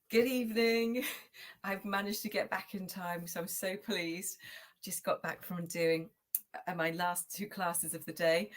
Good evening. I've managed to get back in time, so I'm so pleased. Just got back from doing my last two classes of the day,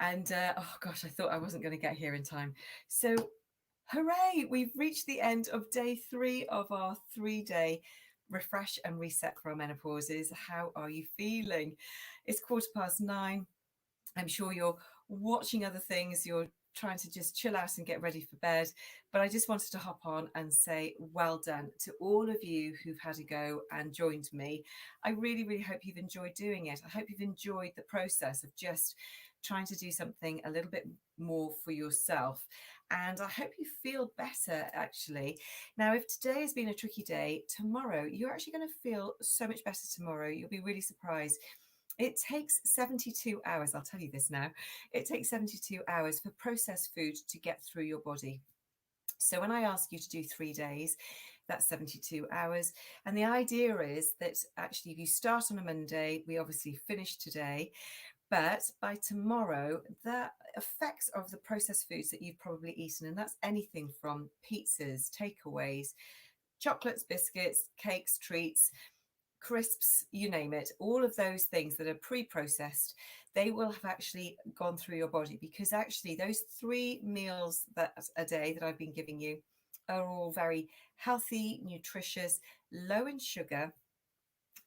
and oh gosh, I thought I wasn't going to get here in time. So, hooray! We've reached the end of day 3 of our 3-day refresh and reset for our menopauses. How are you feeling? It's 9:15. I'm sure you're watching other things. You're trying to just chill out and get ready for bed. But I just wanted to hop on and say well done to all of you who've had a go and joined me. I really, really hope you've enjoyed doing it. I hope you've enjoyed the process of just trying to do something a little bit more for yourself. And I hope you feel better actually. Now, if today has been a tricky day, tomorrow you're actually going to feel so much better tomorrow. You'll be really surprised. It takes 72 hours, I'll tell you this now. It takes 72 hours for processed food to get through your body. So when I ask you to do 3 days, that's 72 hours. And the idea is that actually, if you start on a Monday, we obviously finish today. But by tomorrow, the effects of the processed foods that you've probably eaten, and that's anything from pizzas, takeaways, chocolates, biscuits, cakes, treats, crisps, you name it, all of those things that are pre-processed, they will have actually gone through your body, because actually those 3 meals that a day that I've been giving you are all very healthy, nutritious, low in sugar,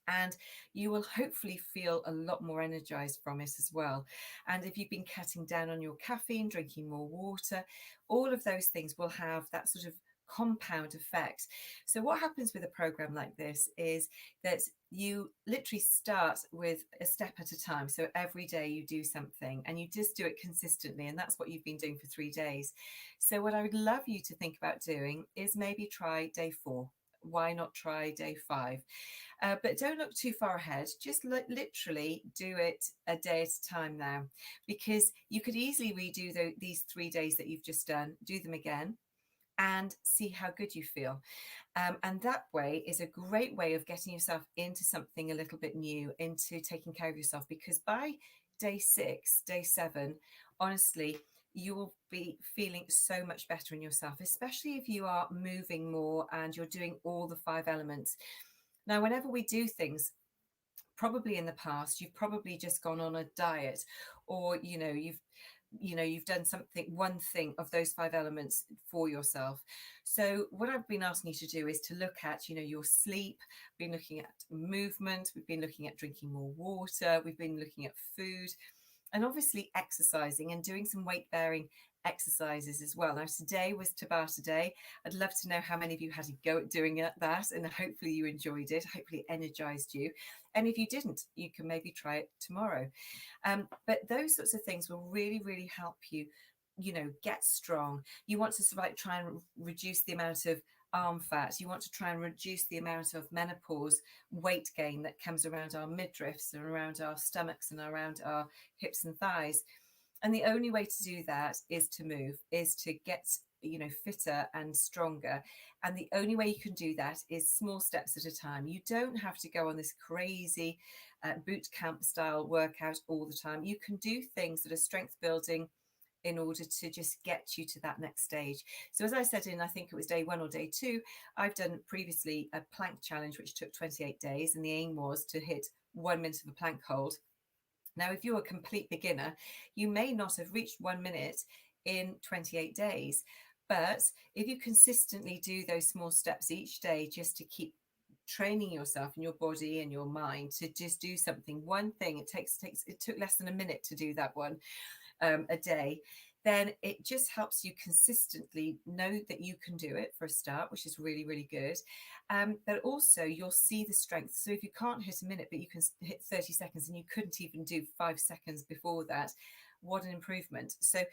and you will hopefully feel a lot more energized from it as well. And if you've been cutting down on your caffeine, drinking more water, all of those things will have that sort of compound effect. So what happens with a program like this is that you literally start with a step at a time. So every day you do something and you just do it consistently, and that's what you've been doing for 3 days. So what I would love you to think about doing is maybe try day 4. Why not try day 5? But don't look too far ahead. Just literally do it a day at a time now, because you could easily redo these 3 days that you've just done, do them again, and see how good you feel. And that way is a great way of getting yourself into something a little bit new, into taking care of yourself, because by day 6, day 7, honestly, you will be feeling so much better in yourself, especially if you are moving more and you're doing all the 5 elements. Now, whenever we do things, probably in the past, you've probably just gone on a diet, or you've done one thing of those 5 elements for yourself. So what I've been asking you to do is to look at, your sleep, been looking at movement, we've been looking at drinking more water, we've been looking at food, and obviously exercising and doing some weight bearing exercises as well. Now, today was Tabata Day. I'd love to know how many of you had to go at doing that, and hopefully you enjoyed it. Hopefully it energized you. And if you didn't, you can maybe try it tomorrow. But those sorts of things will really, really help you, get strong. You want to sort of like try and reduce the amount of arm fat. You want to try and reduce the amount of menopause weight gain that comes around our midriffs and around our stomachs and around our hips and thighs. And the only way to do that is to move, is to get fitter and stronger. And the only way you can do that is small steps at a time. You don't have to go on this crazy boot camp style workout all the time. You can do things that are strength building in order to just get you to that next stage. So as I said I think it was day 1 or day 2, I've done previously a plank challenge which took 28 days, and the aim was to hit 1 minute of a plank hold. Now, if you're a complete beginner, you may not have reached 1 minute in 28 days. But if you consistently do those small steps each day, just to keep training yourself and your body and your mind to just do something, one thing, it took less than a minute to do that one a day, then it just helps you consistently know that you can do it for a start, which is really, really good. But also you'll see the strength. So if you can't hit a minute, but you can hit 30 seconds, and you couldn't even do 5 seconds before that, what an improvement. So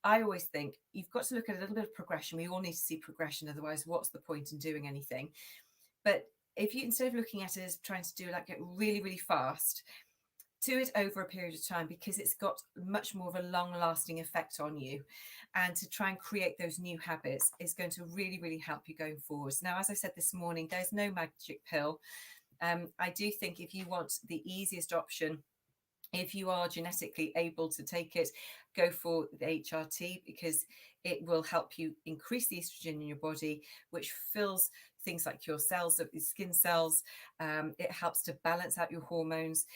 I always think you've got to look at a little bit of progression. We all need to see progression. Otherwise, what's the point in doing anything? But if you, instead of looking at it as trying to do like it really, really fast, do it over a period of time, because it's got much more of a long lasting effect on you. And to try and create those new habits is going to really, really help you going forwards. Now, as I said this morning, there's no magic pill. I do think if you want the easiest option If you are genetically able to take it, go for the HRT, because it will help you increase the estrogen in your body, which fills things like your cells, your skin cells. It helps to balance out your hormones.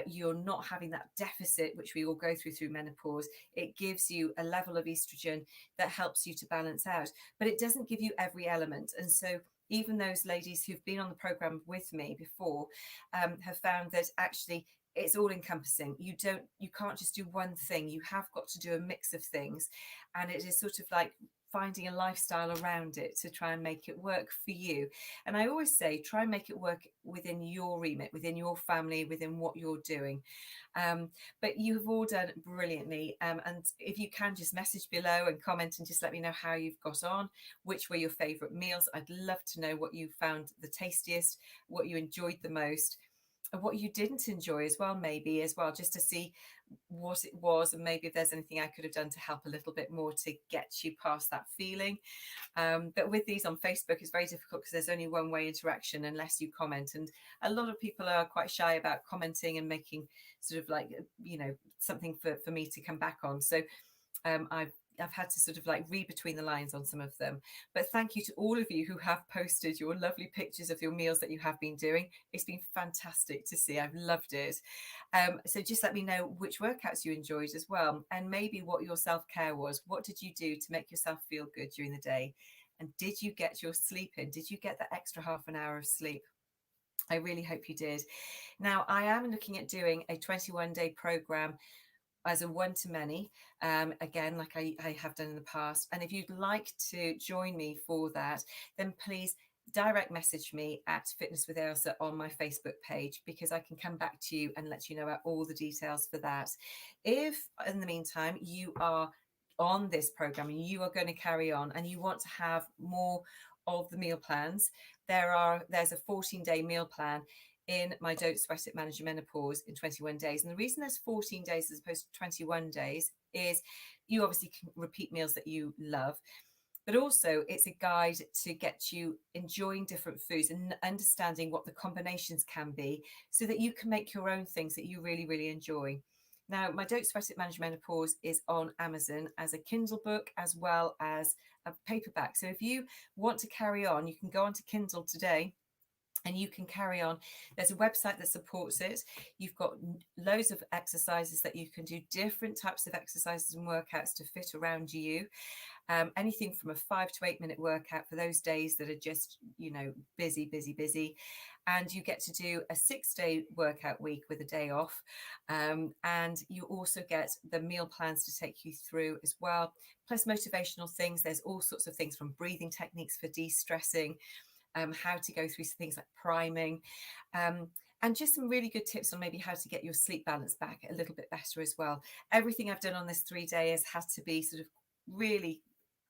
You're not having that deficit, which we all go through menopause. It gives you a level of estrogen that helps you to balance out, but it doesn't give you every element. And so even those ladies who've been on the program with me before have found that actually it's all encompassing. You can't just do one thing. You have got to do a mix of things, and it is sort of like finding a lifestyle around it to try and make it work for you. And I always say, try and make it work within your remit, within your family, within what you're doing. But you have all done brilliantly. And if you can, just message below and comment and just let me know how you've got on, which were your favorite meals. I'd love to know what you found the tastiest, what you enjoyed the most, and what you didn't enjoy as well, maybe as well, just to see what it was, and maybe if there's anything I could have done to help a little bit more to get you past that feeling. But with these on Facebook, it's very difficult because there's only one way interaction unless you comment, and a lot of people are quite shy about commenting and making sort of like, something for me to come back on. So I've had to sort of like read between the lines on some of them. But thank you to all of you who have posted your lovely pictures of your meals that you have been doing. It's been fantastic to see. I've loved it. So just let me know which workouts you enjoyed as well, and maybe what your self-care was. What did you do to make yourself feel good during the day? And did you get your sleep in? Did you get that extra half an hour of sleep? I really hope you did. Now, I am looking at doing a 21-day program as a one-to-many, again, like I have done in the past. And if you'd like to join me for that, then please direct message me at Fitness with Ailsa on my Facebook page, because I can come back to you and let you know about all the details for that. If in the meantime you are on this program and you are going to carry on and you want to have more of the meal plans, there's a 14-day meal plan in my Don't Sweat It, Manage Your Menopause in 21 days. And the reason there's 14 days as opposed to 21 days is you obviously can repeat meals that you love, but also it's a guide to get you enjoying different foods and understanding what the combinations can be, so that you can make your own things that you really, really enjoy. Now, my Don't Sweat It, Manage Your Menopause is on Amazon as a Kindle book as well as a paperback. So if you want to carry on, you can go onto Kindle today and you can carry on. There's a website that supports it. You've got loads of exercises that you can do, different types of exercises and workouts to fit around you. Anything from a 5 to 8 minute workout for those days that are just, busy, busy, busy. And you get to do a 6-day workout week with a day off. And you also get the meal plans to take you through as well, plus motivational things. There's all sorts of things, from breathing techniques for de-stressing, how to go through things like priming, and just some really good tips on maybe how to get your sleep balance back a little bit better as well. Everything I've done on this 3 days has to be sort of really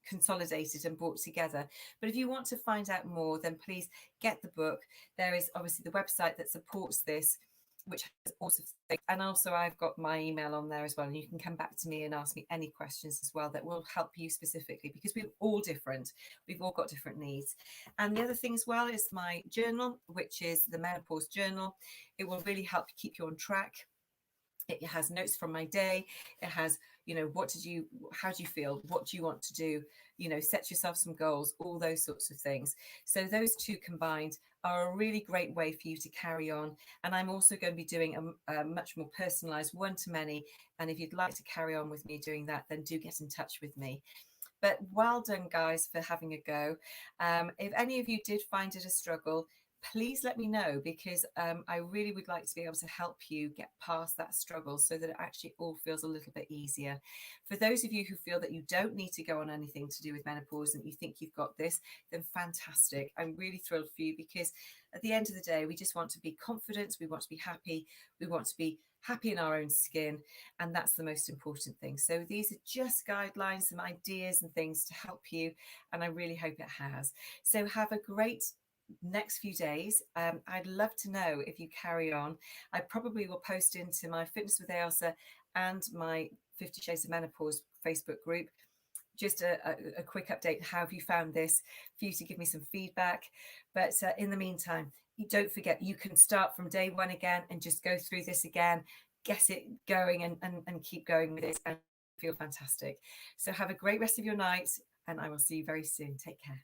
consolidated and brought together. But if you want to find out more, then please get the book. There is obviously the website that supports this, which has also things. And also I've got my email on there as well, and you can come back to me and ask me any questions as well that will help you specifically, because we're all different. We've all got different needs. And the other thing as well is my journal, which is the Menopause Journal. It will really help keep you on track. It has notes from my day. It has, how do you feel? What do you want to do? Set yourself some goals, all those sorts of things. So those two combined are a really great way for you to carry on. And I'm also going to be doing a much more personalized one-to-many. And if you'd like to carry on with me doing that, then do get in touch with me. But well done, guys, for having a go. If any of you did find it a struggle, please let me know, because I really would like to be able to help you get past that struggle so that it actually all feels a little bit easier. For those of you who feel that you don't need to go on anything to do with menopause and you think you've got this, then fantastic. I'm really thrilled for you, because at the end of the day, we just want to be confident, we want to be happy, we want to be happy in our own skin, and that's the most important thing. So these are just guidelines, some ideas and things to help you, and I really hope it has. So have a great next few days. I'd love to know if you carry on. I probably will post into my Fitness with Ailsa and my 50 Shades of Menopause Facebook group just a quick update. How have you found this, for you to give me some feedback? But in the meantime, you don't forget, you can start from day one again and just go through this again. get it going and keep going with it and feel fantastic. So have a great rest of your night, and I will see you very soon. Take care.